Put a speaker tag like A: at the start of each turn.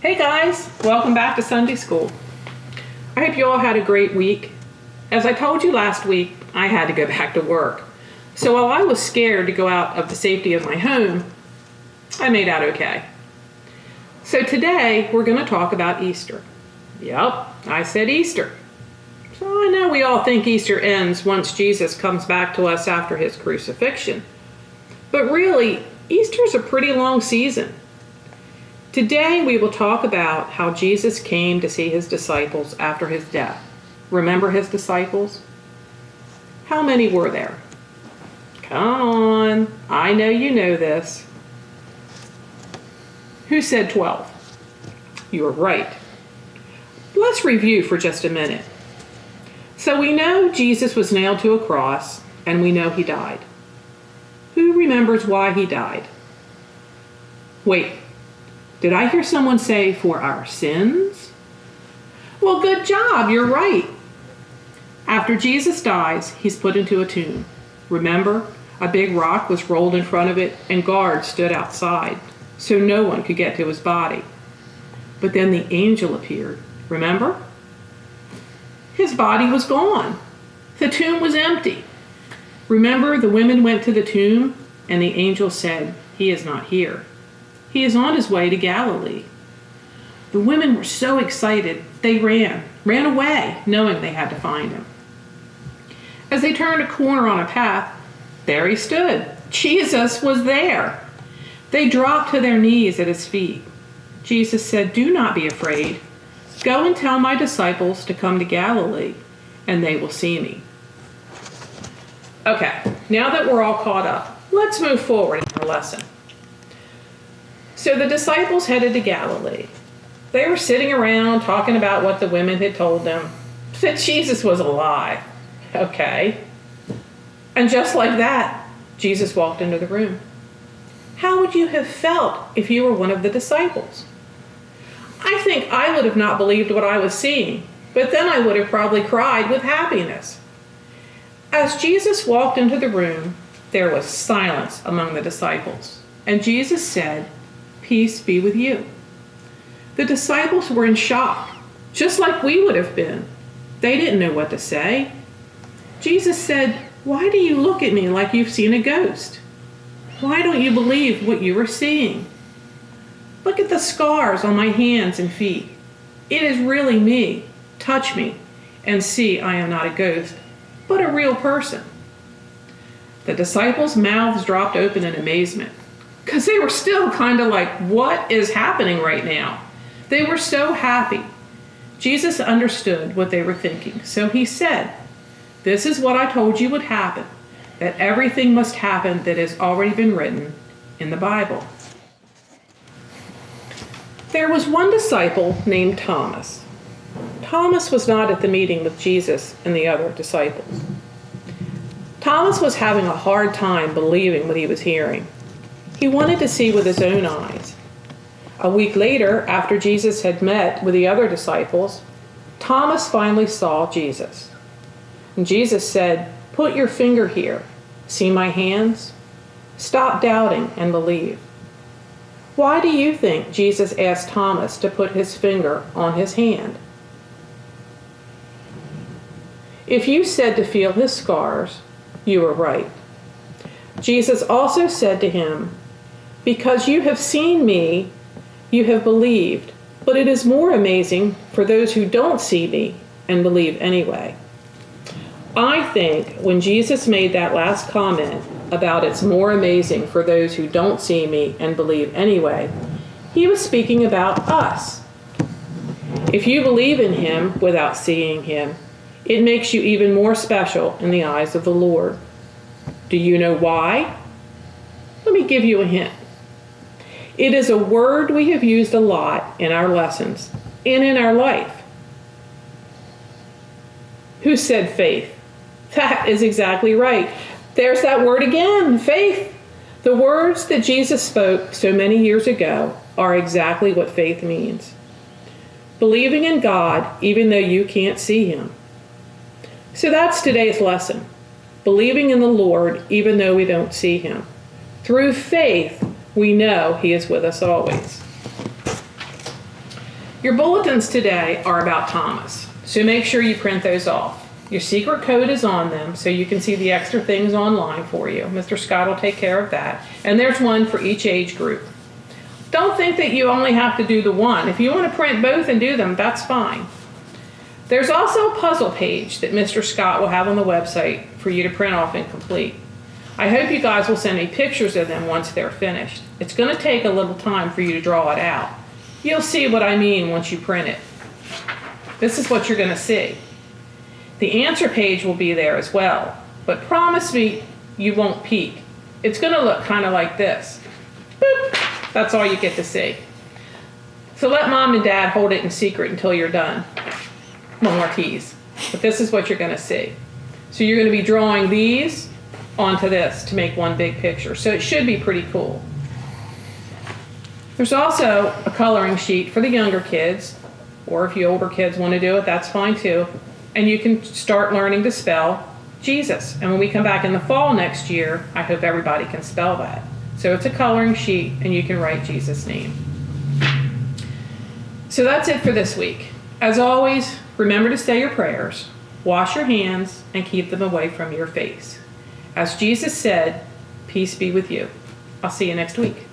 A: Hey guys, welcome back to Sunday School. I hope you all had a great week. As I told you last week, I had to go back to work. So while I was scared to go out of the safety of my home, I made out okay. So today we're going to talk about Easter. Yep, I said Easter. So I know we all think Easter ends once Jesus comes back to us after his crucifixion. But really, Easter's a pretty long season. Today we will talk about how Jesus came to see his disciples after his death. Remember his disciples? How many were there? Come on, I know you know this. Who said 12? You were right. Let's review for just a minute. So we know Jesus was nailed to a cross, and we know he died. Who remembers why he died? Wait. Did I hear someone say for our sins? Well, good job, you're right. After Jesus dies, he's put into a tomb. Remember, a big rock was rolled in front of it and guards stood outside, so no one could get to his body. But then the angel appeared, remember? His body was gone. The tomb was empty. Remember, the women went to the tomb and the angel said, "He is not here. He is on his way to Galilee." The women were so excited, they ran away, knowing they had to find him. As they turned a corner on a path, there he stood. Jesus was there. They dropped to their knees at his feet. Jesus said, "Do not be afraid. Go and tell my disciples to come to Galilee, and they will see me." Okay, now that we're all caught up, let's move forward in our lesson. So the disciples headed to Galilee. They were sitting around talking about what the women had told them, that Jesus was alive. Okay. And just like that, Jesus walked into the room. How would you have felt if you were one of the disciples? I think I would have not believed what I was seeing, but then I would have probably cried with happiness. As Jesus walked into the room, there was silence among the disciples, and Jesus said, "Peace be with you." The disciples were in shock, just like we would have been. They didn't know what to say. Jesus said, "Why do you look at me like you've seen a ghost? Why don't you believe what you are seeing? Look at the scars on my hands and feet. It is really me. Touch me and see I am not a ghost, but a real person." The disciples' mouths dropped open in amazement, because they were still kind of like, what is happening right now? They were so happy. Jesus understood what they were thinking, so he said, "This is what I told you would happen, that everything must happen that has already been written in the Bible." There was one disciple named Thomas. Thomas was not at the meeting with Jesus and the other disciples. Thomas was having a hard time believing what he was hearing. He wanted to see with his own eyes. A week later, after Jesus had met with the other disciples, Thomas finally saw Jesus. And Jesus said, "Put your finger here. See my hands? Stop doubting and believe." Why do you think Jesus asked Thomas to put his finger on his hand? If you said to feel his scars, you were right. Jesus also said to him, "Because you have seen me, you have believed, but it is more amazing for those who don't see me and believe anyway." I think when Jesus made that last comment about it's more amazing for those who don't see me and believe anyway, he was speaking about us. If you believe in him without seeing him, it makes you even more special in the eyes of the Lord. Do you know why? Let me give you a hint. It is a word we have used a lot in our lessons and in our life. Who said faith? That is exactly right. There's that word again, faith. The words that Jesus spoke so many years ago are exactly what faith means. Believing in God even though you can't see him. So that's today's lesson. Believing in the Lord even though we don't see him. Through faith, we know he is with us always. Your bulletins today are about Thomas, so make sure you print those off. Your secret code is on them, so you can see the extra things online for you. Mr. Scott will take care of that. And there's one for each age group. Don't think that you only have to do the one. If you want to print both and do them, that's fine. There's also a puzzle page that Mr. Scott will have on the website for you to print off and complete. I hope you guys will send me pictures of them once they're finished. It's going to take a little time for you to draw it out. You'll see what I mean once you print it. This is what you're going to see. The answer page will be there as well, but promise me you won't peek. It's going to look kind of like this. Boop. That's all you get to see. So let Mom and Dad hold it in secret until you're done. One more tease. But this is what you're going to see. So you're going to be drawing these onto this to make one big picture. So it should be pretty cool. There's also a coloring sheet for the younger kids, or if you older kids want to do it, that's fine too. And you can start learning to spell Jesus. And when we come back in the fall next year, I hope everybody can spell that. So it's a coloring sheet and you can write Jesus' name. So that's it for this week. As always, remember to say your prayers, wash your hands, and keep them away from your face. As Jesus said, peace be with you. I'll see you next week.